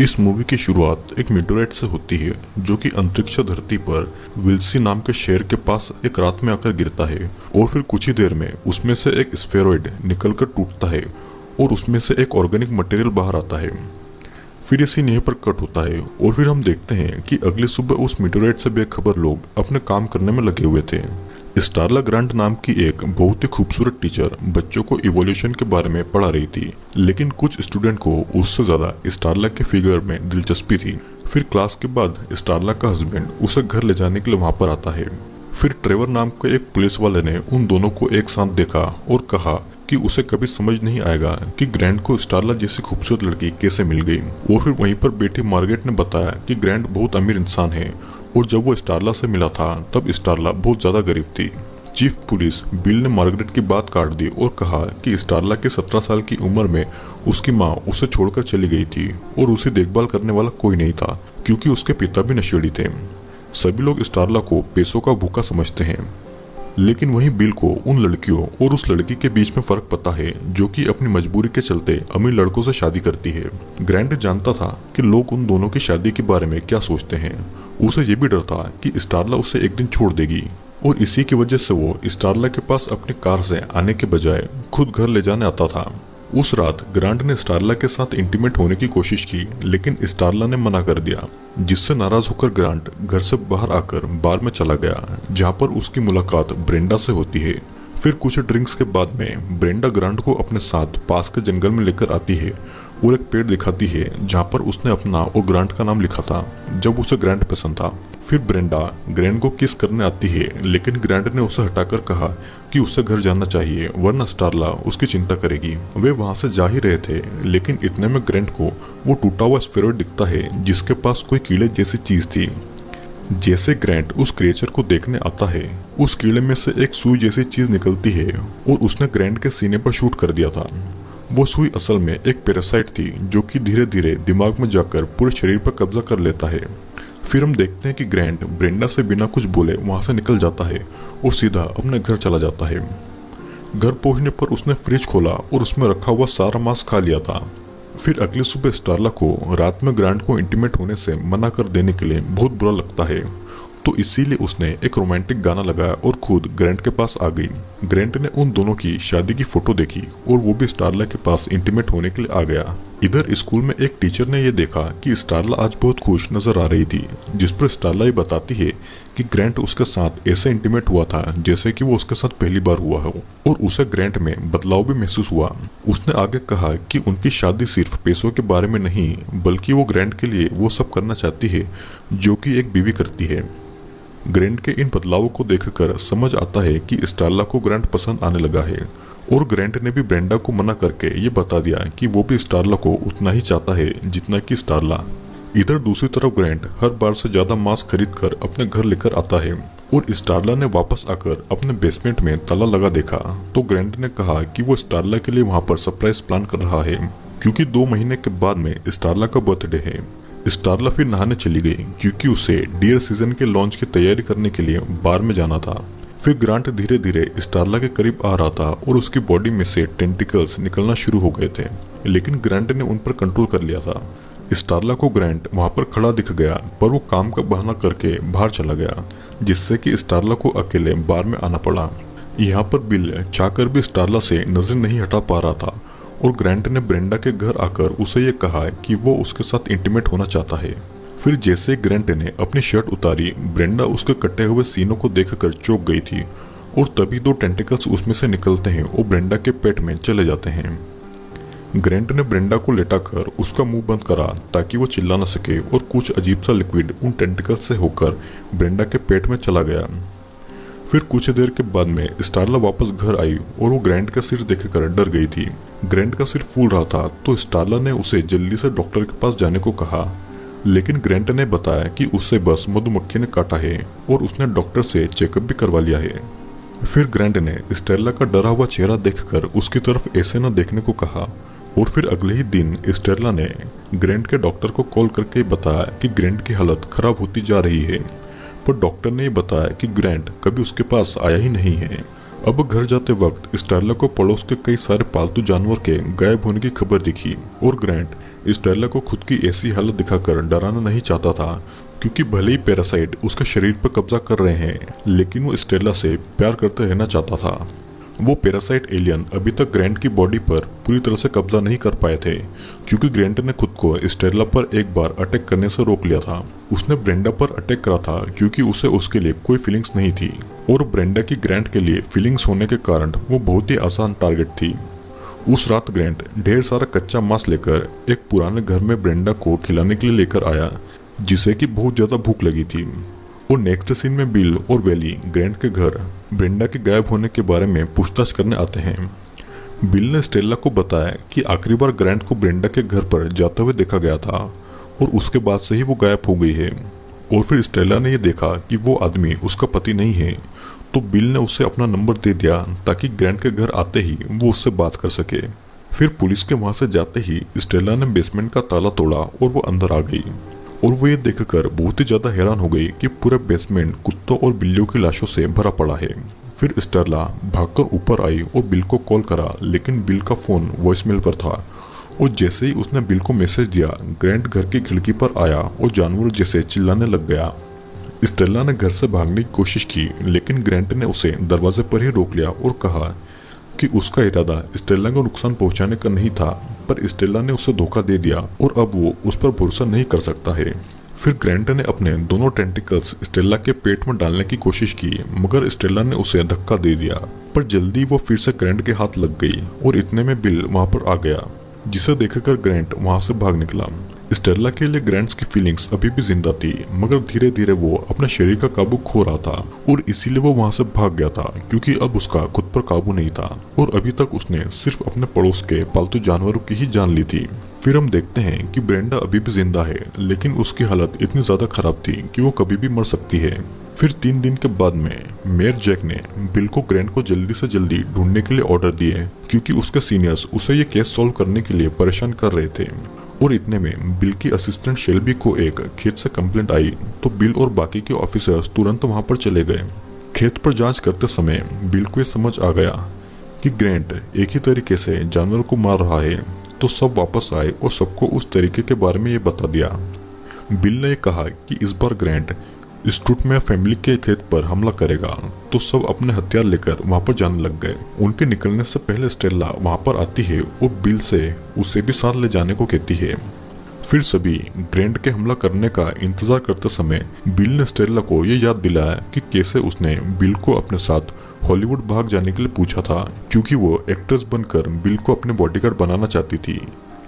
इस मूवी की शुरुआत एक मीटोराइट से होती है जो कि अंतरिक्ष धरती पर विल्सी नाम के शहर के पास एक रात में आकर गिरता है और फिर कुछ ही देर में उसमें से एक स्फेरॉइड निकलकर टूटता है और उसमें से एक ऑर्गेनिक मटेरियल बाहर आता है। फिर ये सीन यहीं पर कट होता है और फिर हम देखते हैं कि अगली सुबह उस मीटोराइट से बेखबर लोग अपने काम करने में लगे हुए थे। स्टारला ग्रांट नाम की एक बहुत ही खूबसूरत टीचर बच्चों को इवोल्यूशन के बारे में पढ़ा रही थी, लेकिन कुछ स्टूडेंट को उससे ज्यादा स्टारला के फिगर में दिलचस्पी थी। फिर क्लास के बाद स्टारला का हस्बैंड उसे घर ले जाने के लिए वहां पर आता है। फिर ट्रेवर नाम के एक पुलिस वाले ने उन दोनों को एक साथ देखा और कहा कि उसे कभी समझ नहीं आएगा कि ग्रैंट को स्टारला जैसी खूबसूरत लड़की कैसे मिल गई। और फिर वहीं पर बैठी मार्गरेट ने बताया कि ग्रैंट बहुत अमीर इंसान है और जब वो स्टारला से मिला था तब स्टारला बहुत ज्यादा गरीब थी। चीफ पुलिस बिल ने मार्गरेट की बात काट दी और कहा कि स्टारला के 17 साल की उम्र में उसकी माँ उसे छोड़कर चली गई थी और उसे देखभाल करने वाला कोई नहीं था क्योंकि उसके पिता भी नशेड़ी थे। सभी लोग स्टारला को पैसों का भूखा समझते हैं, लेकिन वहीं बिल को उन लड़कियों और उस लड़की के बीच में फर्क पता है जो कि अपनी मजबूरी के चलते अमीर लड़कों से शादी करती है। ग्रैंट जानता था कि लोग उन दोनों की शादी के बारे में क्या सोचते हैं। उसे ये भी डर था कि स्टारला उसे एक दिन छोड़ देगी और इसी की वजह से वो स्टारला के पास अपनी कार से आने के बजाय खुद घर ले जाने आता था। उस रात ग्रांट ने स्टारला के साथ इंटीमेट होने की कोशिश की, लेकिन स्टारला ने मना कर दिया, जिससे नाराज होकर ग्रांट घर से बाहर आकर बार में चला गया जहां पर उसकी मुलाकात ब्रेंडा से होती है। फिर कुछ ड्रिंक्स के बाद में ब्रेंडा ग्रांट को अपने साथ पास के जंगल में लेकर आती है और एक पेड़ दिखाती है जहां पर उसने अपना और ग्रांट का नाम लिखा था जब उसे ग्रांट पसंद था। फिर ब्रेंडा ग्रैंट को किस करने आती है, लेकिन ग्रांट ने उसे हटाकर कहा कि उसे घर जाना चाहिए वरना स्टारला उसकी चिंता करेगी। वे वहां से जा ही रहे थे, लेकिन इतने में ग्रैंट को वो टूटा हुआ स्फेरॉइड दिखता है जिसके पास कोई कीड़े जैसी चीज थी। जैसे ग्रैंट उस क्रिएचर को देखने आता है, उस कीड़े में से एक सुई जैसी चीज निकलती है और उसने ग्रैंट के सीने पर शूट कर दिया था। वो सुई असल में एक पैरासाइट थी जो कि धीरे धीरे दिमाग में जाकर पूरे शरीर पर कब्जा कर लेता है। फिर हम देखते हैं कि ग्रैंट ब्रेंडा से बिना कुछ बोले वहां से निकल जाता है और सीधा अपने घर चला जाता है। घर पहुंचने पर उसने फ्रिज खोला और उसमें रखा हुआ सारा मांस खा लिया था। फिर अगली सुबह स्टारला को रात में ग्रांट को इंटीमेट होने से मना कर देने के लिए बहुत बुरा लगता है, तो इसीलिए उसने एक रोमांटिक गाना लगाया और खुद ग्रैंट के पास आ गई। ग्रैंट ने उन दोनों की शादी की फोटो देखी और वो भी स्टारला के पास इंटीमेट होने के लिए आ गया। इधर स्कूल में एक टीचर ने यह देखा कि स्टारला आज बहुत खुश नजर आ रही थी, जिस पर स्टारला ये बताती है कि ग्रैंट उसके साथ ऐसे इंटीमेट हुआ था जैसे कि वो उसके साथ पहली बार हुआ हो और उसे ग्रैंट में बदलाव भी महसूस हुआ। उसने आगे कहा कि उनकी शादी सिर्फ पैसों के बारे में नहीं, बल्कि वो ग्रैंट के लिए वो सब करना चाहती है जो कि एक बीवी करती है। ग्रैंट के इन बदलावों को देखकर समझ आता है कि स्टारला को ग्रैंट पसंद आने लगा है और ग्रैंट ने भी ब्रेंडा को मना करके ये बता दिया कि वो भी स्टारला को उतना ही चाहता है जितना कि स्टारला। इधर दूसरी तरफ ग्रैंट हर बार से ज्यादा मांस खरीद कर अपने घर लेकर आता है और स्टारला ने वापस आकर अपने बेसमेंट में ताला लगा देखा तो ग्रैंट ने कहा कि वो स्टारला के लिए वहां पर सरप्राइज प्लान कर रहा है क्योंकि 2 महीने के बाद में स्टारला का बर्थडे है। स्टारला फिर नहाने चली गई क्योंकि उसे डियर सीजन के लॉन्च की तैयारी करने के लिए बार में जाना था। फिर ग्रांट धीरे धीरे स्टारला के करीब आ रहा था और उसकी बॉडी में से टेंटिकल्स निकलना शुरू हो गए थे, लेकिन ग्रांट ने उन पर कंट्रोल कर लिया था। स्टारला को ग्रांट वहां पर खड़ा दिख गया, पर वो काम का बहाना करके बाहर चला गया, जिससे कि स्टारला को अकेले बार में आना पड़ा। यहाँ पर बिल चाहकर भी स्टारला से नजर नहीं हटा पा रहा था और ग्रैंट ने ब्रेंडा के घर आकर उसे ये कहा कि वो उसके साथ इंटीमेट होना चाहता है। फिर जैसे ग्रैंट ने अपनी शर्ट उतारी, ब्रेंडा उसके कटे हुए सीनों को देखकर चौंक गई थी और तभी 2 टेंटिकल्स उसमें से निकलते हैं और ब्रेंडा के पेट में चले जाते हैं। ग्रैंट ने ब्रेंडा को लेटाकर उसका मुंह बंद करा ताकि वो चिल्ला न सके और कुछ अजीब सा लिक्विड उन टेंटिकल्स से होकर ब्रेंडा के पेट में चला गया। फिर कुछ देर के बाद में स्टारला वापस घर आई और वो ग्रैंट का सिर देखकर डर गई थी। ग्रैंट का सिर फूल रहा था तो स्टारला ने उसे जल्दी से डॉक्टर के पास जाने को कहा, लेकिन ग्रैंट ने बताया कि उसे बस मधुमक्खी ने काटा है और उसने डॉक्टर से चेकअप भी करवा लिया है। फिर ग्रैंट ने स्टेला का डरा हुआ चेहरा देखकर उसकी तरफ ऐसे न देखने को कहा और फिर अगले ही दिन स्टेला ने ग्रैंट के डॉक्टर को कॉल करके बताया कि ग्रैंट की हालत खराब होती जा रही है, पर डॉक्टर ने बताया कि ग्रैंट कभी उसके पास आया ही नहीं है। अब घर जाते वक्त स्टेला को पड़ोस के कई सारे पालतू जानवर के गायब होने की खबर दिखी और ग्रैंट स्टेला को खुद की ऐसी हालत दिखाकर डराना नहीं चाहता था, क्योंकि भले ही पैरासाइट उसके शरीर पर कब्जा कर रहे हैं, लेकिन वो स्टेला से प्यार करते रहना चाहता था। वो पैरासाइट एलियन अभी तक ग्रैंट की बॉडी पर पूरी तरह से कब्जा नहीं कर पाए थे, क्योंकि ग्रैंट ने खुद को स्टेला पर एक बार अटैक करने से रोक लिया था। उसने ब्रेंडा पर अटैक करा था क्योंकि उसे उसके लिए कोई फीलिंग्स नहीं थी, और ब्रेंडा की ग्रैंट के लिए फीलिंग्स होने के कारण वो बहुत ही आसान टारगेट थी। उस रात ग्रैंट ढेर सारा कच्चा मांस लेकर एक पुराने घर में ब्रेंडा को खिलाने के लिए लेकर आया, जिसे कि बहुत ज्यादा भूख लगी थी। और नेक्स्ट सीन में बिल और वेली ग्रैंट के घर ब्रेंडा के गायब होने के बारे में पूछताछ करने आते हैं। बिल ने स्टेला को बताया कि आखिरी बार ग्रैंट को ब्रेंडा के घर पर जाते हुए देखा गया था, और उसके बाद से ही वो गायब हो गई है। और फिर स्टेला ने यह देखा कि वो आदमी उसका पति नहीं है, तो बिल ने उसे अपना नंबर दे दिया ताकि ग्रैंट के घर आते ही वो उससे बात कर सके। फिर पुलिस के वहां से जाते ही स्टेला ने बेसमेंट का ताला तोड़ा और वो अंदर आ गई, और वो ये देखकर बहुत ही ज्यादा हैरान हो गई कि पूरा बेसमेंट कुत्तों और बिल्लियों की लाशों से भरा पड़ा है। फिर स्टेला भागकर ऊपर आई और बिल को कॉल करा, लेकिन बिल का फोन वॉइसमेल पर था, और जैसे ही उसने बिल को मैसेज दिया, ग्रैंट घर की खिड़की पर आया और जानवर जैसे चिल्लाने लग गया। स्टेला ने घर से भागने की कोशिश की, लेकिन ग्रैंट ने उसे दरवाजे पर ही रोक लिया और कहा कि उसका इरादा स्टेला को नुकसान पहुंचाने का नहीं था, पर स्टेला ने उसे धोखा दे दिया और अब वो उस पर भरोसा नहीं कर सकता है। फिर ग्रैंट ने अपने दोनों टेंटिकल्स स्टेला के पेट में डालने की कोशिश की, मगर स्टेला ने उसे धक्का दे दिया, पर जल्दी वो फिर से ग्रैंट के हाथ लग गई, और इतने में बिल वहां पर आ गया, जिसे देखकर ग्रैंट वहां से भाग निकला। स्टेला के लिए ग्रैंट्स की फीलिंग्स अभी भी जिंदा थी, मगर धीरे धीरे वो अपने शरीर का काबू खो रहा था, और इसीलिए वो वहां से भाग गया था, क्योंकि अब उसका खुद पर काबू नहीं था, और अभी तक उसने सिर्फ अपने पड़ोस के पालतू जानवरों की ही जान ली थी। फिर हम देखते हैं कि ब्रेंडा अभी भी जिंदा है, लेकिन उसकी हालत इतनी ज्यादा खराब थी कि वो कभी भी मर सकती है। फिर 3 दिन के बाद में मेयर जैक ने बिल को ग्रैंट को जल्दी से जल्दी ढूंढने के लिए ऑर्डर दिए, क्योंकि उसके सीनियर्स उसे ये केस सॉल्व करने के लिए परेशान कर रहे थे। और इतने में बिल की असिस्टेंट शेल्बी को एक खेत से कंप्लेंट आई, तो बिल और बाकी के ऑफिसर्स तुरंत वहां पर चले गए। खेत पर जांच करते समय बिल को ये समझ आ गया कि ग्रैंट एक ही तरीके से जानवर को मार रहा है, तो सब वापस आए और सबको उस तरीके के बारे में ये बता दिया। बिल ने कहा कि इस बार ग्रैंट स्टूटमेयर फैमिली के खेत पर हमला करेगा, तो सब अपने हथियार लेकर वहां पर जाने लग गए। उनके निकलने से पहले स्टेला वहां पर आती है और बिल से उसे भी साथ ले जाने को कहती है। फिर सभी ग्रैंट के हमला करने का इंतजार करते समय बिल ने स्टेला को ये याद दिलाया कि कैसे उसने बिल को अपने साथ हॉलीवुड भाग जाने के लिए पूछा था, क्योंकि वो एक्ट्रेस बनकर बिल को अपने बॉडीगार्ड बनाना चाहती थी।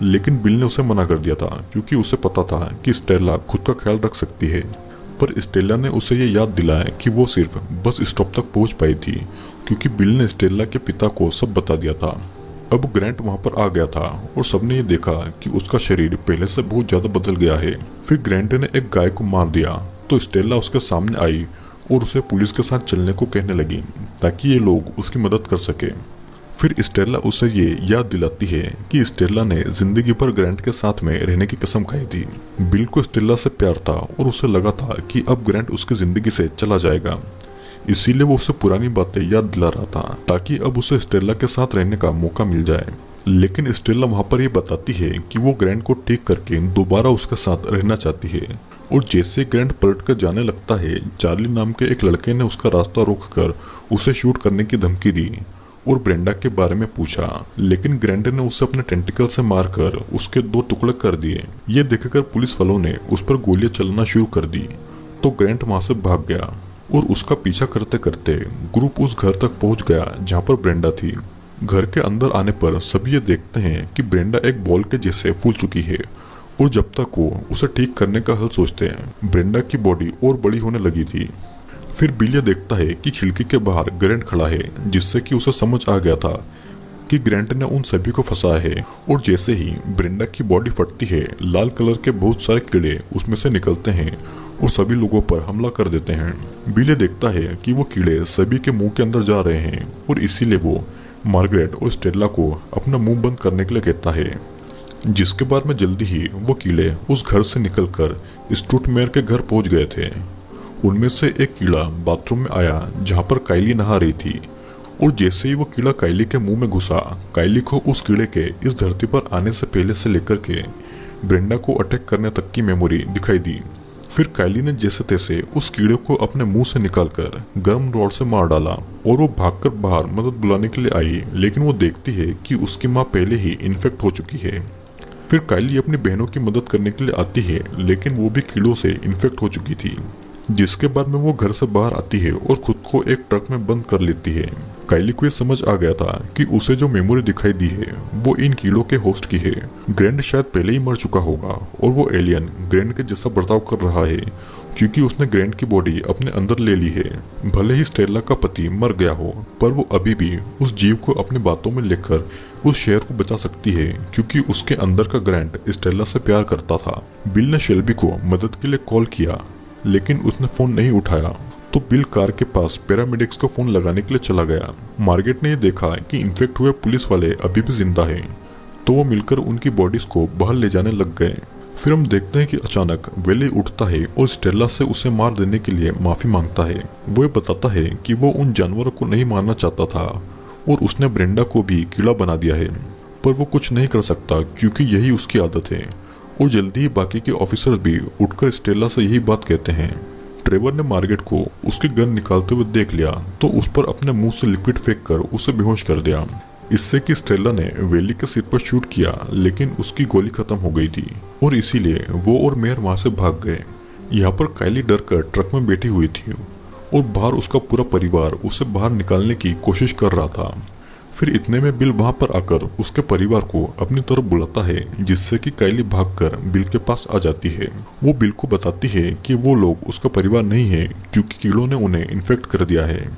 लेकिन बिल ने उसे मना कर दिया था, क्योंकि उसे पता था कि स्टेला खुद का ख्याल रख सकती है। पर स्टेला ने उसे ये याद दिलाया कि वो सिर्फ बस स्टॉप तक पहुंच पाई थी, क्योंकि बिल ने स्टेला के पिता को सब बता दिया था। अब ग्रैंट वहां पर आ गया था और सबने ये देखा कि उसका शरीर पहले से बहुत ज्यादा बदल गया है। फिर ग्रैंट ने एक गाय को मार दिया, तो स्टेला उसके सामने आई और उसे पुलिस के साथ चलने को कहने लगी, ताकि ये लोग उसकी मदद कर सके। फिर स्टेला उसे ये याद दिलाती है कि स्टेला ने जिंदगी भर ग्रैंट के साथ में रहने की कसम खाई थी। बिल को स्टेला से प्यार था और उसे लगा था कि अब ग्रैंट उसकी जिंदगी से चला जाएगा, इसीलिए वो उसे पुरानी बातें याद दिला रहा था, ताकि अब उसे स्टेला के साथ रहने का मौका मिल जाए। लेकिन स्टेला वहां पर ये बताती है कि वो ग्रैंट को ठीक करके दोबारा उसके साथ रहना चाहती है। और जैसे ग्रैंट पलट कर जाने लगता है, चार्ली नाम के एक लड़के ने उसका रास्ता रोककर उसे शूट करने की धमकी दी और ब्रेंडा के बारे में पूछा, लेकिन ग्रैंट ने उसे अपने टेंटिकल से मारकर उसके 2 टुकड़े कर दिए। ये देखकर पुलिस वालों ने उस पर गोलियां चलाना शुरू कर दी, तो ग्रैंट वहां से भाग गया और उसका पीछा करते करते ग्रुप उस घर तक पहुंच गया जहां पर ब्रेंडा थी। घर के अंदर आने पर सभी ये देखते हैं कि ब्रेंडा एक बॉल के जैसे फूल चुकी है, और जब तक वो उसे ठीक करने का हल सोचते हैं, ब्रेंडा की बॉडी और बड़ी होने लगी थी। फिर बिल ये देखता है कि खिड़की के बाहर ग्रैंट खड़ा है, जिससे कि उसे समझ आ गया था कि ग्रैंट ने उन सभी को फंसाया है। और जैसे ही ब्रेंडा की बॉडी फटती है, लाल कलर के बहुत सारे कीड़े उसमें से निकलते हैं और सभी लोगों पर हमला कर देते हैं। बिल ये देखता है कि वो कीड़े सभी के मुंह के अंदर जा रहे हैं, और इसीलिए वो मार्गरेट और स्टेला को अपना मुंह बंद करने के लिए कहता है। जिसके बाद में जल्दी ही वो कीड़े उस घर से निकलकर स्टूटमेयर के घर पहुंच गए थे। उनमें से एक कीड़ा बाथरूम में आया जहां पर काइली नहा रही थी, और जैसे ही वो कीड़ा काइली के मुंह में घुसा, काइली को उस कीड़े के इस धरती पर आने से पहले से लेकर के ब्रेंडा को अटैक करने तक की मेमोरी दिखाई दी। फिर कायली ने जैसे तैसे उस कीड़े को अपने मुंह से निकालकर गर्म रॉड से मार डाला और वो भागकर बाहर मदद बुलाने के लिए आई, लेकिन वो देखती है कि उसकी माँ पहले ही इन्फेक्ट हो चुकी है। फिर कायली अपनी बहनों की मदद करने के लिए आती है, लेकिन वो भी कीड़ों से इन्फेक्ट हो चुकी थी, जिसके बाद में वो घर से बाहर आती है और खुद को एक ट्रक में बंद कर लेती है। कायली को ये समझ आ गया था कि उसे जो मेमोरी दिखाई दी है वो इन कीड़ों के होस्ट की है। ग्रैंड शायद पहले ही मर चुका होगा और वो एलियन ग्रैंड के जैसा बर्ताव कर रहा है, क्योंकि उसने ग्रैंड की बॉडी अपने अंदर ले ली है। भले ही स्टेला का पति मर गया हो, पर वो अभी भी उस जीव को अपनी बातों में लेकर उस शहर को बचा सकती है, क्योंकि उसके अंदर का ग्रैंड स्टेला से प्यार करता था। बिल ने शेल्बी को मदद के लिए कॉल किया, लेकिन उसने फोन नहीं उठाया, तो बिल कार के पास पैरामेडिक्स को फोन लगाने के लिए चला गया। मार्गेट ने यह देखा कि इन्फेक्ट हुए पुलिस वाले अभी भी जिंदा हैं, तो वो मिलकर उनकी बॉडीज को बाहर ले जाने लग गए। फिर हम देखते हैं कि अचानक वेली उठता है और स्टेला से उसे मार देने के लिए माफी मांगता है। वो ये बताता है कि वो उन जानवरों को नहीं मारना चाहता था और उसने ब्रेंडा को भी कीड़ा बना दिया है, पर वो कुछ नहीं कर सकता क्योंकि यही उसकी आदत है। और जल्दी ही बाकी के ऑफिसर भी उठकर स्टेला से यही बात कहते हैं। ट्रेवर ने मार्गेट को उसकी गन निकालते हुए देख लिया, तो उस पर अपने मुंह से लिक्विड फेंक कर उसे बेहोश कर दिया, इससे कि स्टेला ने वेली के सिर पर शूट किया, लेकिन उसकी गोली खत्म हो गई थी और इसीलिए वो और मेयर वहां से भाग गए। यहाँ पर कायली डर कर ट्रक में बैठी हुई थी और बाहर उसका पूरा परिवार उसे बाहर निकालने की कोशिश कर रहा था। फिर इतने में बिल वहां पर आकर उसके परिवार को अपनी तरफ बुलाता है, जिससे कि कायली भागकर बिल के पास आ जाती है। वो बिल को बताती है कि वो लोग उसका परिवार नहीं है, क्योंकि कीड़ों ने उन्हें इन्फेक्ट कर दिया है।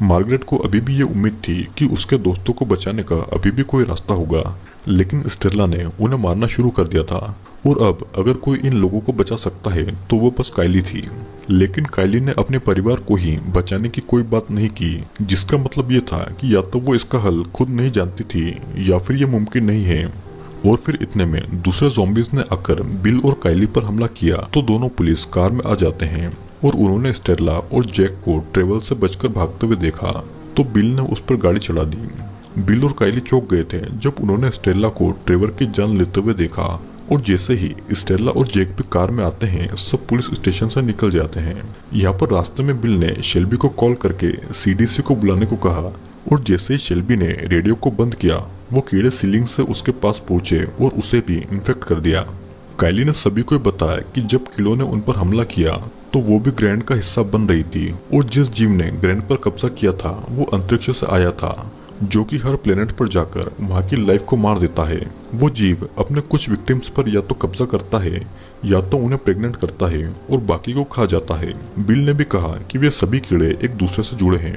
मार्गरेट को अभी भी ये उम्मीद थी कि उसके दोस्तों को बचाने का अभी भी कोई रास्ता होगा, लेकिन स्टेला ने उन्हें मारना शुरू कर दिया था और अब अगर कोई इन लोगों को बचा सकता है तो वो बस कायली थी। लेकिन कायली ने अपने परिवार को ही बचाने की कोई बात नहीं की, जिसका मतलब ये था कि या तो वो इसका हल खुद नहीं जानती थी या फिर ये मुमकिन नहीं है। और फिर इतने में दूसरे ज़ॉम्बीज़ ने आकर बिल और कायली पर हमला किया, तो दोनों पुलिस कार में आ जाते हैं और उन्होंने स्टेला और जैक को ट्रेवल से बचकर भागते हुए देखा, तो बिल ने उस पर गाड़ी चला दी। बिल और कायली चौंक गए थे जब उन्होंने स्टेला को ट्रेवर की जान लेते हुए देखा, और जैसे ही स्टेला और जैक भी कार में आते हैं, सब पुलिस स्टेशन से निकल जाते हैं। यहाँ पर रास्ते में बिल ने शेल्बी को कॉल करके सीडीसी को बुलाने को कहा, और जैसे ही शेल्बी ने रेडियो को बंद किया, वो कीड़े सीलिंग से उसके पास पहुंचे और उसे भी इन्फेक्ट कर दिया। कायली ने सभी को बताया कि जब कीड़ों ने उन पर हमला किया तो वो भी ग्रैंड का हिस्सा बन रही थी, और जिस जीव ने ग्रैंड पर कब्जा किया था वो अंतरिक्ष से आया था, जो कि हर प्लेनेट पर जाकर वहाँ की लाइफ को मार देता है। वो जीव अपने कुछ विक्टिम्स पर या तो कब्जा करता है या तो उन्हें प्रेग्नेंट करता है और बाकी को खा जाता है। बिल ने भी कहा कि वे सभी कीड़े एक दूसरे से जुड़े हैं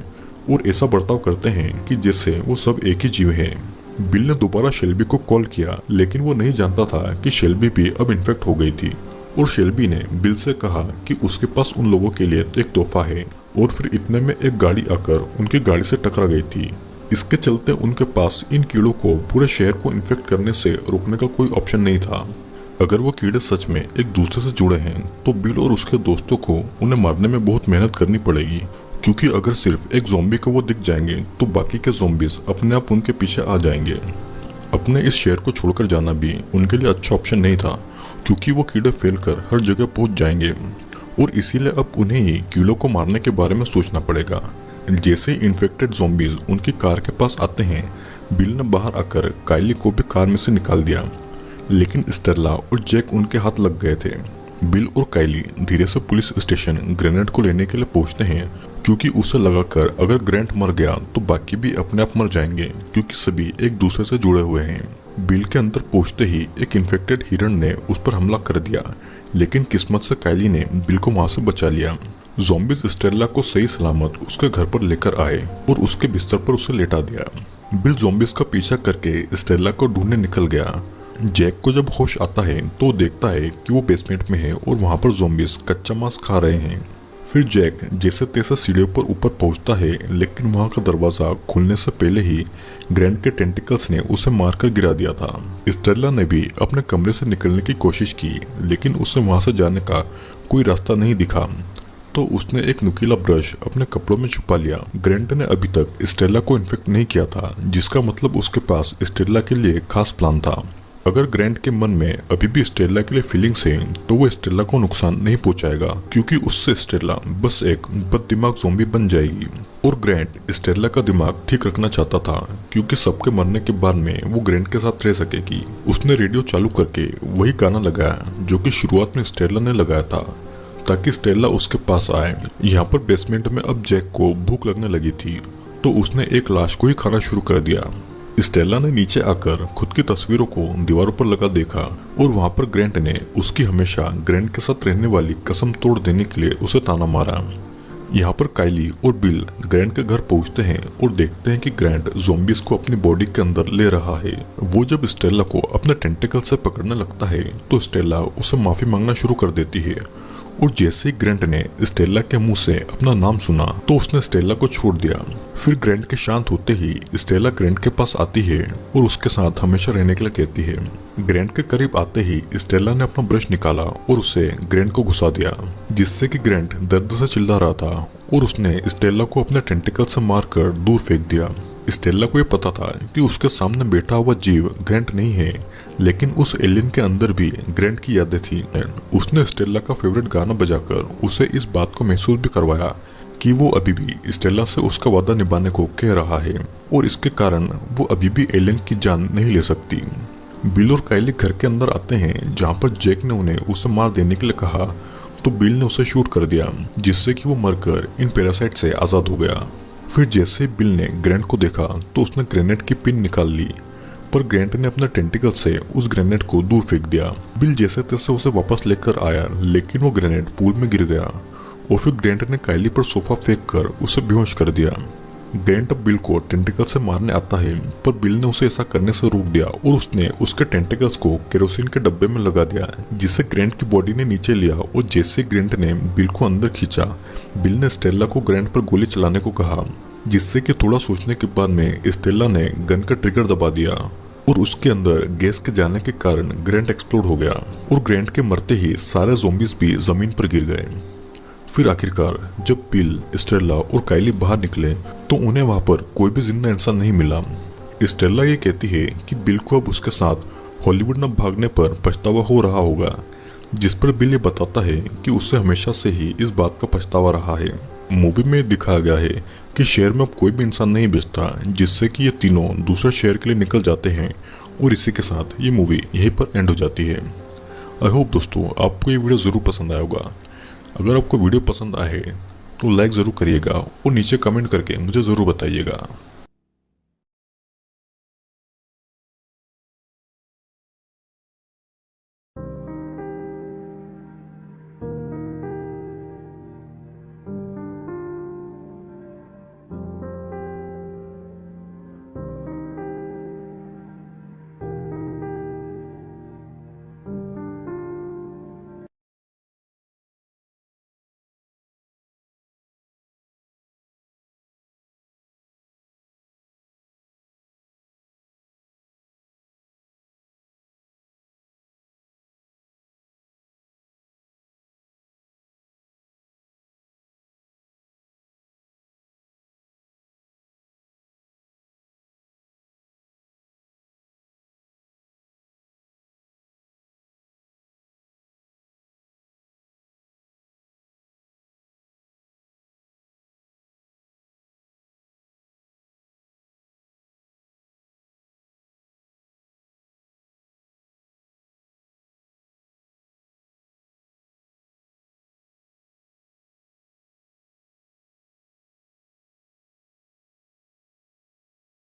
और ऐसा बर्ताव करते हैं कि जैसे वो सब एक ही जीव है। बिल ने दोबारा शेल्बी को कॉल किया, लेकिन वो नहीं जानता था कि शेल्बी भी अब इन्फेक्ट हो गई थी, और शेल्बी ने बिल से कहा कि उसके पास उन लोगों के लिए एक तोहफा है। और फिर इतने में एक गाड़ी आकर उनकी गाड़ी से टकरा गई थी। इसके चलते उनके पास इन कीड़ों को पूरे शहर को इन्फेक्ट करने से रोकने का कोई ऑप्शन नहीं था। अगर वो कीड़े सच में एक दूसरे से जुड़े हैं तो बिल और उसके दोस्तों को उन्हें मारने में बहुत मेहनत करनी पड़ेगी, क्योंकि अगर सिर्फ एक ज़ॉम्बी को वो दिख जाएंगे तो बाकी के ज़ॉम्बीज अपने आप उनके पीछे आ जाएंगे। अपने इस शहर को छोड़कर जाना भी उनके लिए अच्छा ऑप्शन नहीं था, क्योंकि वो कीड़े फैलकर हर जगह पहुंच जाएंगे, और इसीलिए अब उन्हें ही कीड़ों को मारने के बारे में सोचना पड़ेगा। जैसे ही इन्फेक्टेड ज़ॉम्बीज उनकी कार के पास आते हैं, बिल ने बाहर आकर कायली को भी कार में से निकाल दिया, लेकिन स्टेला और जैक उनके हाथ लग गए थे। बिल और कायली धीरे से पुलिस स्टेशन ग्रेनेड को लेने के लिए पहुंचते हैं, क्योंकि उसे लगाकर अगर ग्रेनेड मर गया तो बाकी भी अपने आप मर जाएंगे, क्योंकि सभी एक दूसरे से जुड़े हुए हैं। बिल के अंदर पहुंचते ही एक इन्फेक्टेड हिरण ने उस पर हमला कर दिया, लेकिन किस्मत से कायली ने बिल को वहां से बचा लिया। ज़ॉम्बीज स्टेला को सही सलामत उसके घर पर लेकर आए और उसके बिस्तर पर उसे लेटा दिया। बिल ज़ॉम्बीज का पीछा करके स्टेला को ढूंढने निकल गया। जैक को जब होश आता है तो देखता है कि वो बेसमेंट में है और वहां पर ज़ॉम्बीज कच्चा मांस खा रहे हैं। फिर जैक जैसे तैसे सीढ़ियों पर ऊपर पहुंचता है, लेकिन वहां का दरवाजा खुलने से पहले ही ग्रैंड के टेंटिकल्स ने उसे मारकर गिरा दिया था। स्टेला ने भी अपने कमरे से निकलने की कोशिश की, लेकिन उसे वहां से जाने का कोई रास्ता नहीं दिखा, तो उसने एक नुकीला ब्रश अपने कपड़ों में छुपा लिया। ग्रैंट ने अभी तक स्टेला को इन्फेक्ट नहीं किया था, जिसका मतलब उसके पास स्टेला के लिए खास प्लान था। अगर ग्रैंट के मन में अभी भी स्टेला के लिए फीलिंग्स हैं तो वो स्टेला को नुकसान नहीं पहुंचाएगा, क्योंकि उससे स्टेला बस एक बददिमाग ज़ॉम्बी बन जाएगी। और ग्रैंट स्टेला का दिमाग ठीक रखना चाहता था, क्योंकि सबके मरने के बाद में वो ग्रैंट के साथ रह सकेगी। उसने रेडियो चालू करके वही गाना लगाया जो कि शुरुआत में स्टेला ने लगाया था, ताकि स्टेला उसके पास आए। यहाँ पर बेसमेंट में अब जैक को भूख लगने लगी थी, तो उसने एक लाश को ही खाना शुरू कर दिया। स्टेला ने नीचे आकर खुद की तस्वीरों को दीवारों पर लगा देखा, और वहाँ पर ग्रैंट ने उसकी हमेशा ग्रैंट के साथ रहने वाली कसम तोड़ देने के लिए उसे ताना मारा। यहाँ पर काइली और बिल ग्रैंट के घर पहुँचते हैं और देखते हैं कि ग्रैंट ज़ॉम्बीज को अपनी बॉडी के अंदर ले रहा है। वो जब स्टेला को अपने टेंटिकल से पकड़ने लगता है तो स्टेला उसे माफी मांगना शुरू कर देती है, और जैसे ही ग्रैंट ने स्टेला के मुंह से अपना नाम सुना तो उसने स्टेला को छोड़ दिया। फिर ग्रैंट के शांत होते ही स्टेला ग्रैंट के पास आती है और उसके साथ हमेशा रहने के लिए कहती है। ग्रैंट के करीब आते ही स्टेला ने अपना ब्रश निकाला और उसे ग्रैंट को घुसा दिया, जिससे कि ग्रैंट दर्द से चिल्ला रहा था, और उसने स्टेला को अपने टेंटिकल से मारकर दूर फेंक दिया। स्टेला को ये पता था कि उसके सामने बैठा हुआ जीव ग्रैंट नहीं है, लेकिन उस एलियन के अंदर भी ग्रैंट की यादें थी। उसने स्टेला का फेवरेट गाना बजाकर उसे इस बात को महसूस भी करवाया कि वो अभी भी स्टेला से उसका वादा निभाने को कह रहा है, और इसके कारण वो अभी भी एलियन की जान नहीं ले सकती। बिल और काइली घर के अंदर आते हैं, जहाँ पर जैक ने उन्हें उसे मार देने के लिए कहा, तो बिल ने उसे शूट कर दिया, जिससे कि वो मरकर इन पैरासाइट से आजाद हो गया। फिर जैसे बिल ने ग्रैंट को देखा तो उसने ग्रेनेड की पिन निकाल ली, पर ग्रैंट ने अपने टेंटिकल से उस ग्रेनेड को दूर फेंक दिया। बिल जैसे तैसे उसे वापस लेकर आया, लेकिन वो ग्रेनेड पूल में गिर गया, और फिर ग्रैंट ने काइली पर सोफा फेंक कर उसे बेहोश कर दिया। ग्रैंट अब बिल को टेंटिकल से मारने आता है, पर बिल ने उसे ऐसा करने से रोक दिया और उसने उसके टेंटिकल्स को केरोसिन के डब्बे में लगा दिया, जिससे ग्रैंट की बॉडी ने नीचे लिया। और जैसे ग्रैंट ने बिल को अंदर खींचा, बिल ने स्टेला को ग्रैंट पर गोली चलाने को कहा, जिससे कि थोड़ा सोचने के बाद में स्टेला ने गन का ट्रिगर दबा दिया, और उसके अंदर गैस के जाने के कारण ग्रैंट एक्सप्लोड हो गया, और ग्रैंट के मरते ही सारे ज़ॉम्बीज भी जमीन पर गिर गए। फिर आखिरकार जब बिल, स्टेला और काइली बाहर निकले तो उन्हें वहां पर कोई भी जिंदा इंसान नहीं मिला। स्टेला ये कहती है कि बिल को अब उसके साथ हॉलीवुड न भागने पर पछतावा हो रहा होगा, जिस पर बिल ये बताता है कि उससे हमेशा से ही इस बात का पछतावा रहा है। मूवी में दिखाया गया है कि शहर में अब कोई भी इंसान नहीं बचता, जिससे कि ये तीनों दूसरे शहर के लिए निकल जाते हैं, और इसी के साथ ये मूवी यहीं पर एंड हो जाती है। आई होप दोस्तों आपको ये वीडियो ज़रूर पसंद आया होगा। अगर आपको वीडियो पसंद आए तो लाइक ज़रूर करिएगा और नीचे कमेंट करके मुझे ज़रूर बताइएगा।